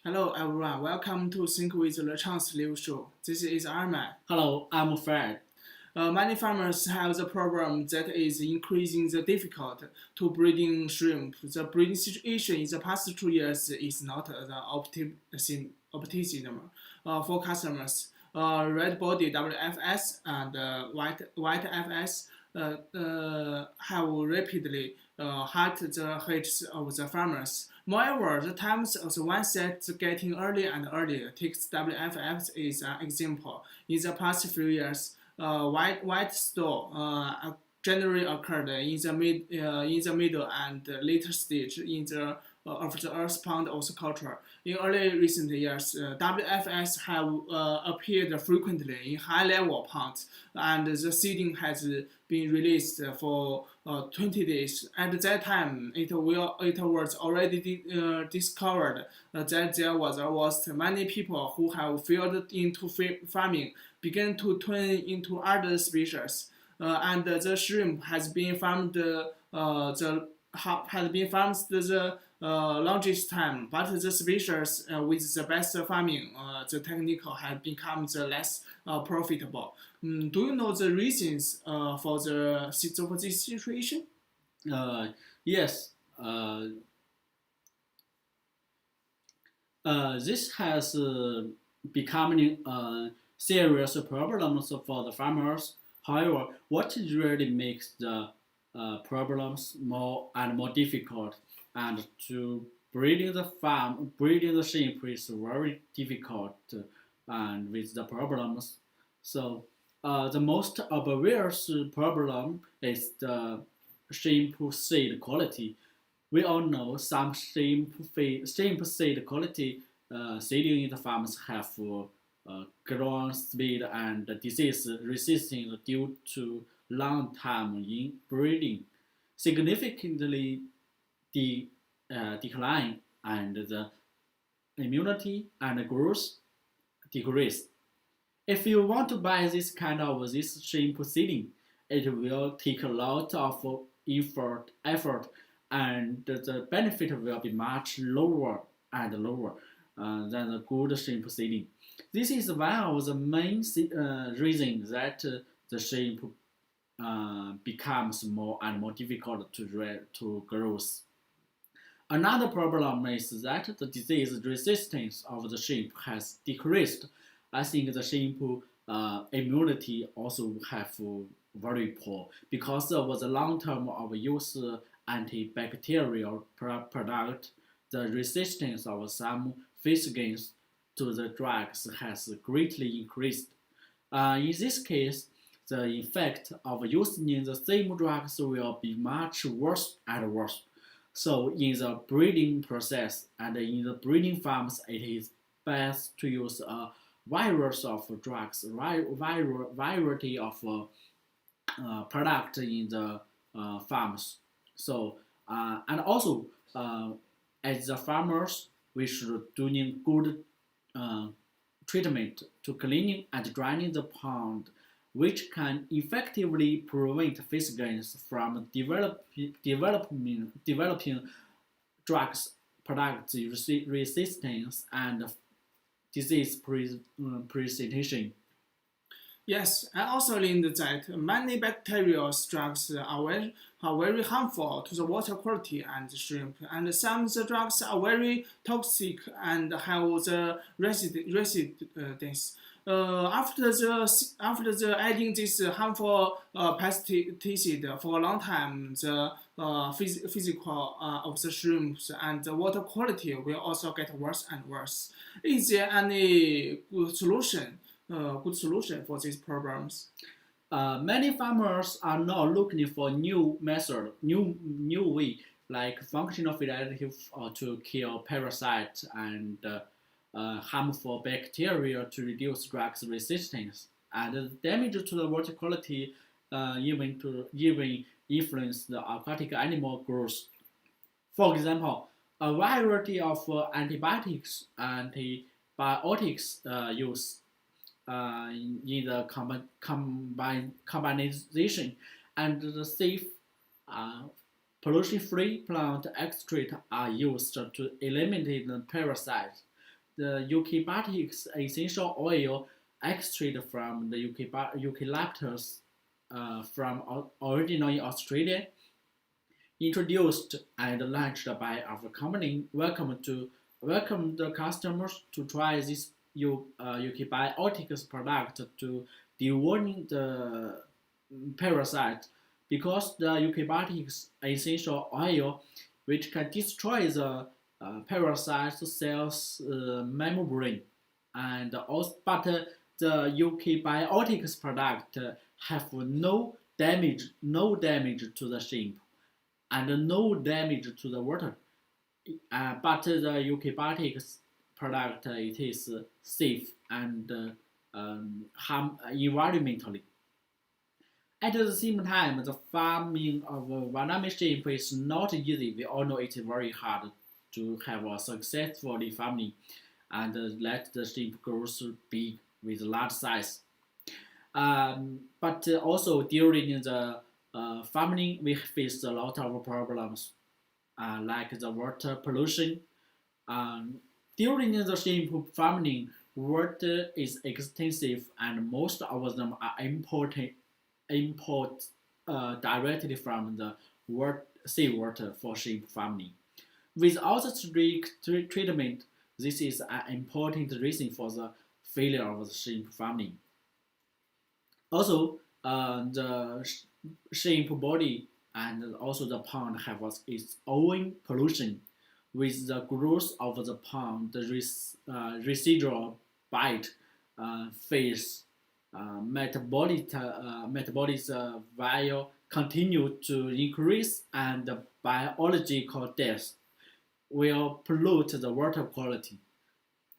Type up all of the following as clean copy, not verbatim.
Hello everyone, welcome to Think with Lachance live show. This is Ahmed. Hello, I'm Fred. Many farmers have the problem that is increasing the difficult to breeding shrimp. The breeding situation in the past 2 years is not the optimism for customers. Red body WFS and white FS have rapidly hurt the heads of the farmers. Moreover, the times of the one set getting earlier and earlier. Take WFF is an example. In the past few years, white store generally occurred in the middle and later stage in the of the earth pound of the culture. In early recent years, WFS have appeared frequently in high-level ponds, and the seeding has been released for 20 days. At that time, it was already discovered that there was many people who have failed into farming began to turn into other species, and the shrimp has been farmed the longest time, but the species with the best farming, the technique has become the less profitable. Do you know the reasons for this situation? Uh, yes, uh, this has becoming serious problems for the farmers. However, what really makes the problems more and more difficult, and to breeding the sheep is very difficult, and with the problems. So, the most obvious problem is the sheep seed quality. We all know some sheep seed quality seeding in the farms have ground speed and disease resistance due to long time in breeding, significantly decline, and the immunity and growth decrease. If you want to buy this shampoo seeding, it will take a lot of effort, and the benefit will be much lower and lower than the good shampoo seeding. This is one of the main reasons that the shampoo becomes more and more difficult to grow. Another problem is that the disease resistance of the sheep has decreased. I think the sheep immunity also have very poor because of the long term of use antibacterial product. The resistance of some physicians to the drugs has greatly increased. In this case, the effect of using the same drugs will be much worse and worse. So in the breeding process and in the breeding farms, it is best to use a virus of drugs, variety of product in the farms. So and also as the farmers, we should doing good uh, treatment to cleaning and drying the pond, which can effectively prevent physicians from developing drugs products resistance and disease presentation. Yes, I also learned that many bacterial drugs are very harmful to the water quality and shrimp, and some of the drugs are very toxic and have the residence. After the adding this harmful pesticide for a long time, the physical of the shrimps and the water quality will also get worse and worse. Is there any good solution for these problems? Many farmers are now looking for new method, new way, like functional feed additive to kill parasites and harmful bacteria to reduce drugs resistance. And the damage to the water quality even influence the aquatic animal growth. For example, a variety of antibiotics use in the combination, and the safe uh, pollution-free plant extract are used to eliminate the parasites. the eucalyptic essential oil extracted from the eucalyptus from originally Australia, introduced and launched by our company. Welcome the customers to try this eukaryotic product to deworming the parasite because the eukaryotic essential oil, which can destroy the parasite cells membrane, and also the eukaryotic product have no damage to the shrimp and no damage to the water. But the eukaryotic product it is safe and harm environmentally. At the same time, the farming of Vietnamese shrimp is not easy. We all know it's very hard to have a successful farming and let the shrimp grow big with large size. But also during the farming, we face a lot of problems like the water pollution. Um, During the shrimp farming, water is extensive and most of them are import directly from the seawater for shrimp farming. Without strict treatment, this is an important reason for the failure of the shrimp farming. Also, the shrimp body and also the pond have its own pollution. With the growth of the pond, the residual bite phase metabolism will continue to increase and the biological death will pollute the water quality.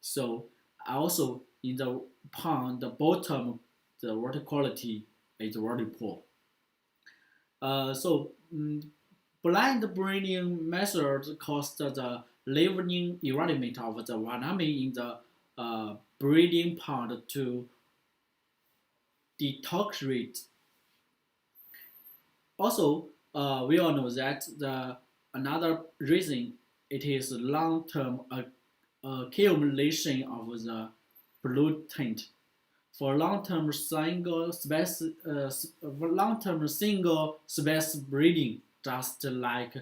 So also in the pond, the bottom, the water quality is very poor. So blind breeding methods caused the living environment of the wanami in the breeding pond to deteriorate. Also, we all know that the another reason it is long-term accumulation of the pollutant. For long-term single species breeding, just like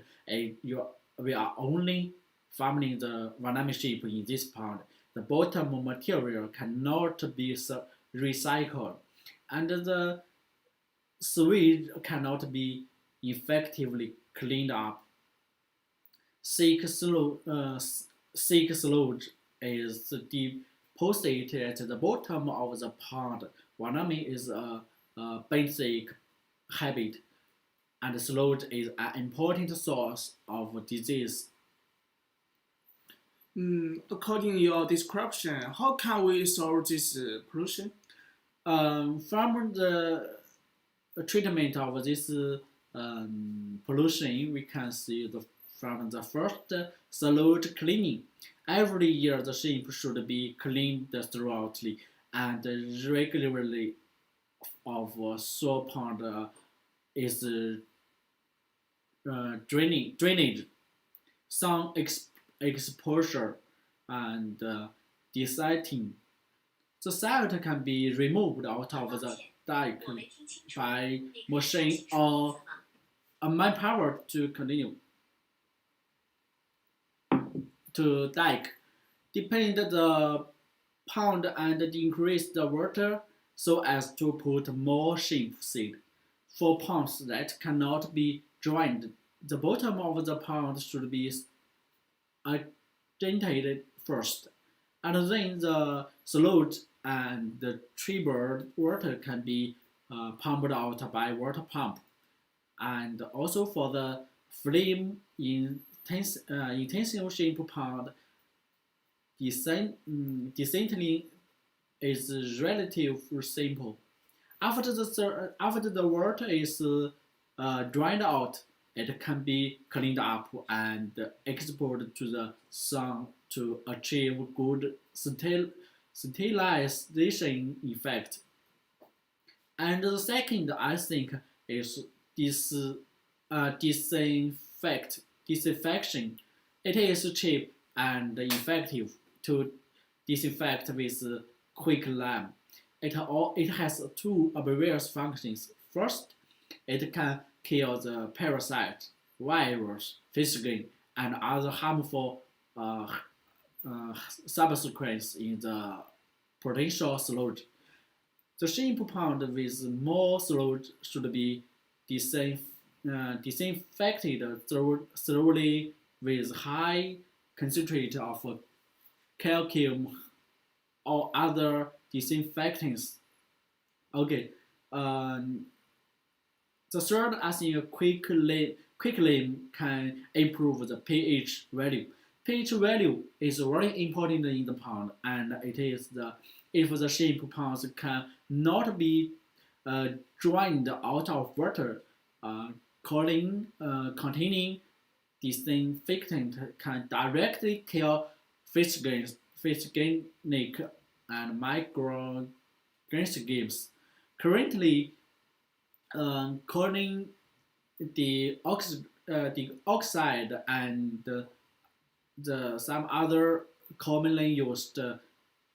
we are only farming the Vietnamese sheep in this pond, the bottom material cannot be recycled, and the sewage cannot be effectively cleaned up. Thick sludge is deposited at the bottom of the pond. Wanami is a basic habit, and sludge is an important source of disease. According to your description, how can we solve this pollution? From the treatment of this pollution, we can see from the first sludge cleaning. Every year, the shrimp should be cleaned thoroughly and regularly of soil pond is drainage, some exposure, and desilting. The salt can be removed out of the dike by machine or a manpower to continue to dike. Depend the pond and increase the water so as to put more shrimp seed. For ponds that cannot be drained, the bottom of the pond should be agitated first, and then the sludge and the treated water can be pumped out by water pump. And also for the flame intensive shrimp pond, descently is relatively simple. After the water is drained out, it can be cleaned up and exported to the sun to achieve good sterilization effect. And the second, I think, is disinfection. It is cheap and effective to disinfect with quicklime. It has two obvious functions. First, it can kill the parasite, virus, physical, and other harmful uh, substances in the potential sludge. The shampoo pond with more sludge should be disinfected thoroughly with high concentration of calcium or other disinfectants. Okay. Um, the third, as in quickly can improve the pH value. pH value is very important in the pond, and it is the if the shampoo ponds cannot be drained out of water, uh, containing disinfectant can directly kill physogenic and microorganisms. Currently, calling the oxide and some other commonly used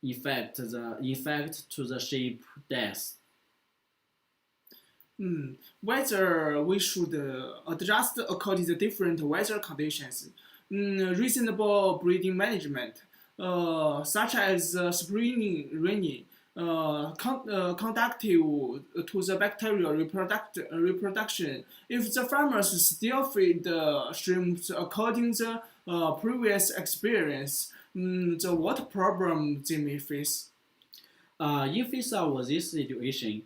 effect to the sheep death. Whether we should adjust according to different weather conditions. Reasonable breeding management, such as spring rainy, conductive to the bacterial reproduction. If the farmers still feed the shrimps according to previous experience, the what problem they may face? In face of this situation,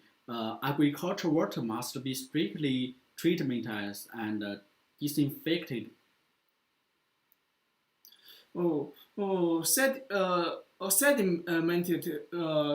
agricultural water must be strictly treated and disinfected. Sedimented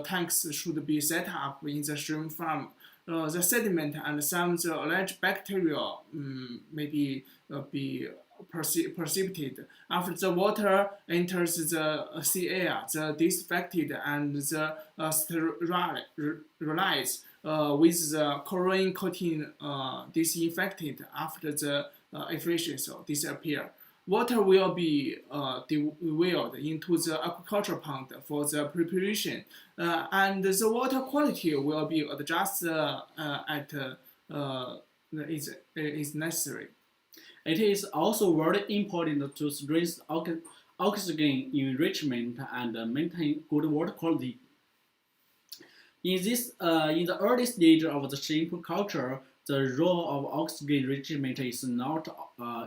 tanks should be set up in the shrimp farm. The sediment and some the alleged bacteria maybe be precipitated. After the water enters the sea air, the disinfected and the sterilized with the chlorine coating disinfected after the efficiency disappear. Water will be diverted into the agricultural pond for the preparation, and the water quality will be adjusted at is necessary. It is also very important to stress oxygen enrichment and maintain good water quality. In the early stage of the shrimp culture, the role of oxygen enrichment is not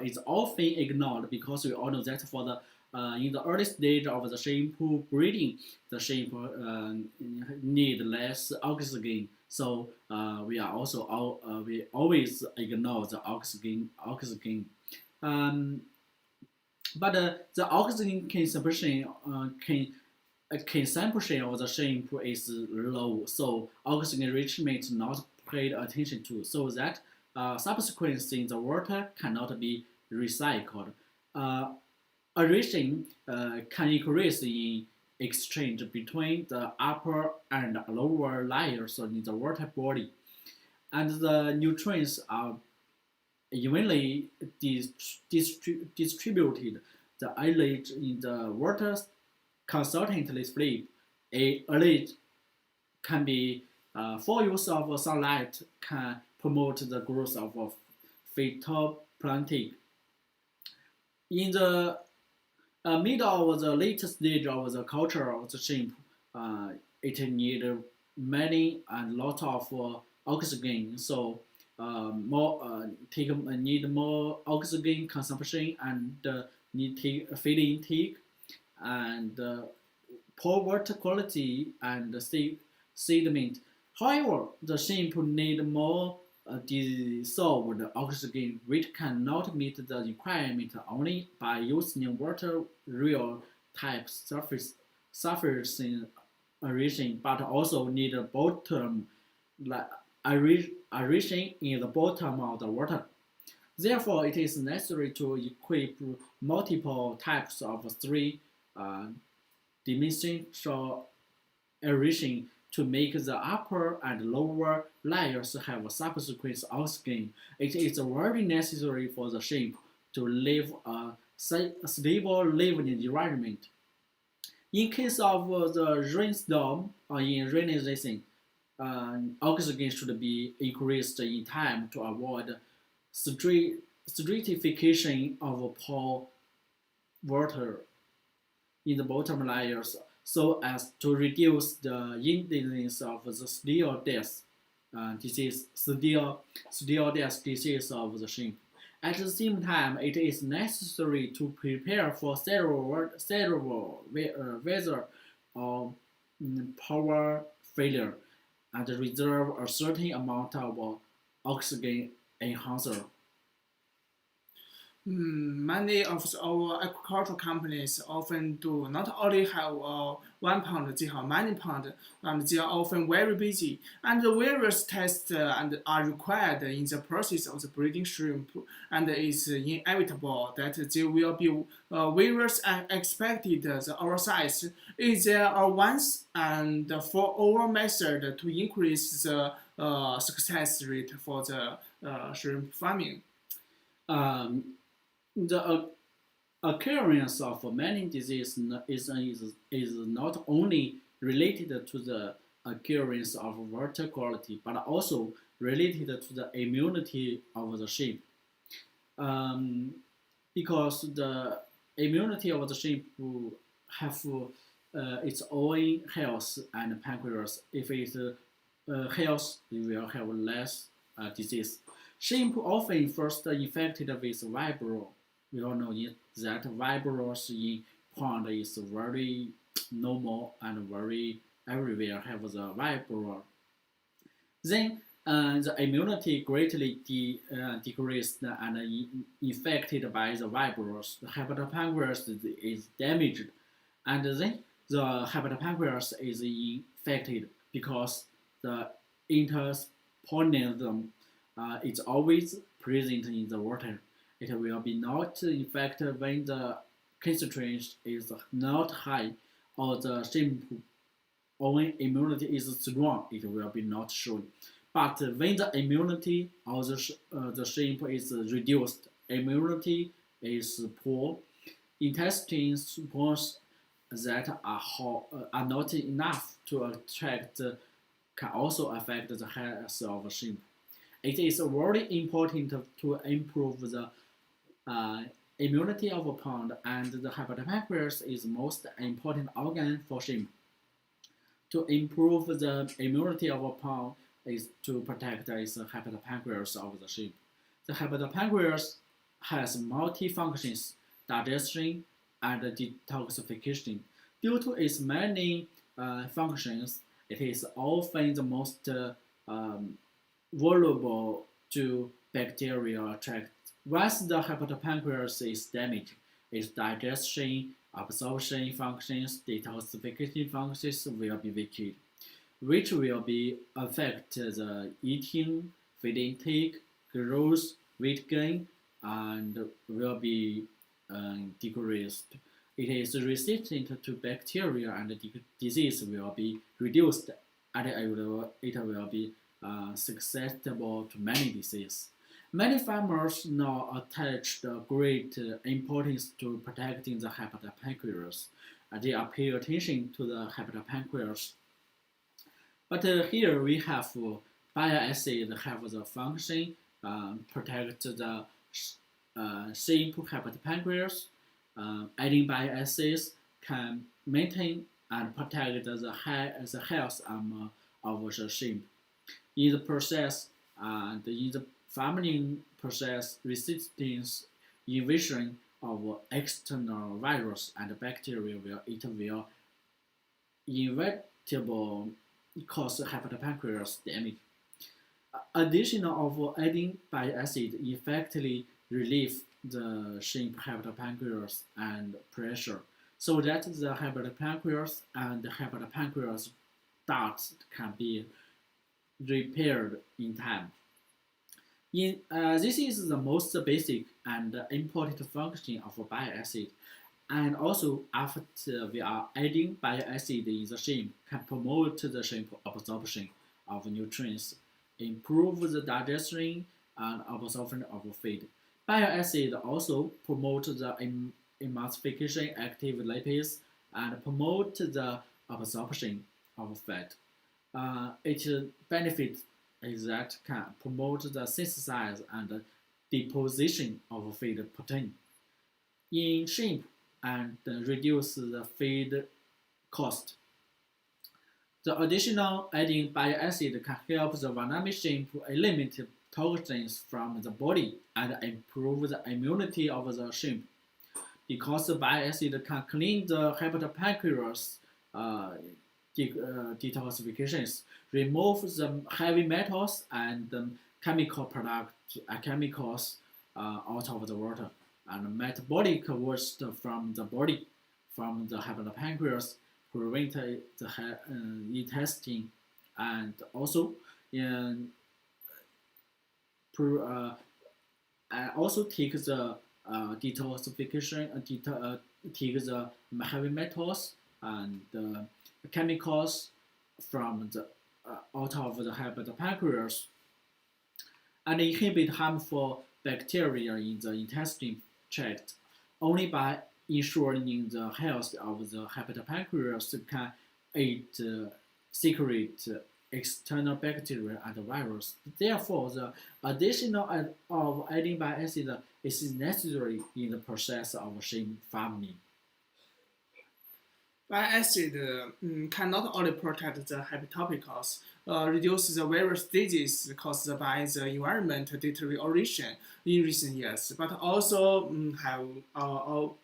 is often ignored because we all know that for the in the early stage of the shrimp breeding, the shrimp need less oxygen. So we always ignore the oxygen. Um, but the oxygen consumption of the shrimp is low, so oxygen enrichment not paid attention to, so that substances in the water cannot be recycled. Uh, Aeration can increase in exchange between the upper and lower layers in the water body, and the nutrients are evenly distributed. The algae in the water constantly flip. A algae can be for use of sunlight can promote the growth of phytoplankton. In the middle of the late stage of the culture of the shrimp, it need many and lot of oxygen. So need more oxygen consumption and need feed intake and poor water quality and sediment. However, the shrimp need more dissolved oxygen, which cannot meet the requirement only by using water real type surface aeration, but also need a bottom aeration in the bottom of the water. Therefore, it is necessary to equip multiple types of three uh, dimensional aeration to make the upper and lower layers have subsequent oxygen. It is very necessary for the shrimp to live a stable living environment. In case of the rainstorm or in rainy season, oxygen should be increased in time to avoid stratification of pore water in the bottom layers so as to reduce the incidence of the steel death disease of the shrimp. At the same time, it is necessary to prepare for several weather or power failure and reserve a certain amount of oxygen enhancer. Many of our agricultural companies often do not only have 1 pound, they have many pounds, and they are often very busy. And the various tests are required in the process of the breeding shrimp, and it is inevitable that there will be various unexpected our size. Is there a once and for all method to increase the success rate for the shrimp farming? Um, the occurrence of many diseases is not only related to the occurrence of water quality, but also related to the immunity of the sheep. Um, because the immunity of the sheep have its own health and pancreas. If it's health, it will have less disease. Sheep often first infected with Vibrio. We all know that Vibrio in pond is very normal and very everywhere have the Vibrio. Then the immunity greatly decreased and infected by the Vibrio. The hepatopancreas is damaged, and then the hepatopancreas is infected because the intestinal is always present in the water. It will be not infected when the concentration is not high or the shrimp own immunity is strong. It will be not shown. But when the immunity of the shrimp is reduced, immunity is poor, intestine spores that are not enough to attract can also affect the health of shrimp. It is very important to improve the immunity of a pond, and the hepatopancreas is most important organ for shrimp. To improve the immunity of a pond is to protect its hepatopancreas of the shrimp. The hepatopancreas has multi-functions, digestion and detoxification. Due to its many functions, it is often the most vulnerable to bacterial attack. Once the hepatopancreas is damaged, its digestion, absorption functions, detoxification functions will be weakened, which will be affect the eating, feed intake, growth, weight gain, and will be decreased. It is resistant to bacteria and disease will be reduced, and it will be susceptible to many diseases. Many farmers now attach the great importance to protecting the hepatopancreas. They are paying attention to the hepatopancreas. But here we have bile acid have the function protect the simple hepatopancreas. Adding bile acids can maintain and protect the health of the sheep. In the process and in the farming process, resistance invasion of external virus and bacteria will inevitable cause hepatopancreas damage. Addition of adding bile acid effectively relieve the shrimp hepatopancreas and pressure so that the hepatopancreas and the hepatopancreas ducts can be repaired in time. This is the most basic and important function of bile acid. And also, after we are adding bile acid in the shrimp, can promote the shrimp absorption of nutrients, improve the digestion and absorption of feed. Bile acid also promotes the emulsification active lipids and promote the absorption of fat. Its benefit is that can promote the synthesis and deposition of feed protein in shrimp and reduce the feed cost. The additional adding bile acid can help the Vietnamese shrimp eliminate toxins from the body and improve the immunity of the shrimp. Because the bile acid can clean the hepatopancreas detoxifications, remove the heavy metals and chemicals out of the water, and metabolic waste from the body, from the hepatopancreas, prevent the intestine, and also in, also take the detoxification, take the heavy metals and chemicals from the out of the hepatopancreas, and inhibit harmful bacteria in the intestine tract. Only by ensuring the health of the hepatopancreas can it secrete external bacteria and virus. Therefore, the additional of adding bile acid is necessary in the process of shrimp farming. Bile acid can not only protect the hepatopancreas, reduce the various diseases caused by the environment deterioration in recent years, but also have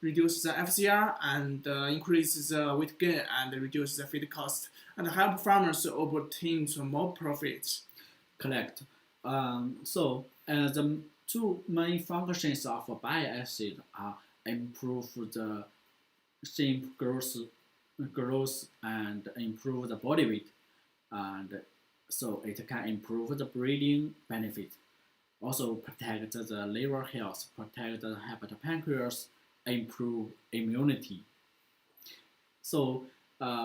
reduce the FCR and increase the weight gain and reduce the feed cost and help farmers obtain more profits. Correct. The two main functions of bile acid are improve the shrimp growth and improve the body weight, and so it can improve the breeding benefit, also protect the liver health, protect the hepatopancreas, improve immunity. So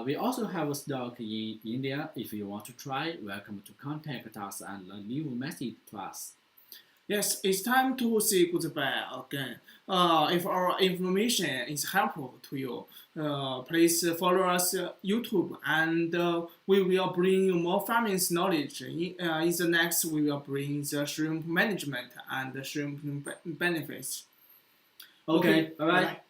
we also have a stock in India. If you want to try, welcome to contact us and leave a message to us. Yes, it's time to say goodbye again. If our information is helpful to you, please follow us YouTube, and we will bring you more farming knowledge. In the next, we will bring the shrimp management and the shrimp benefits. Okay, bye bye.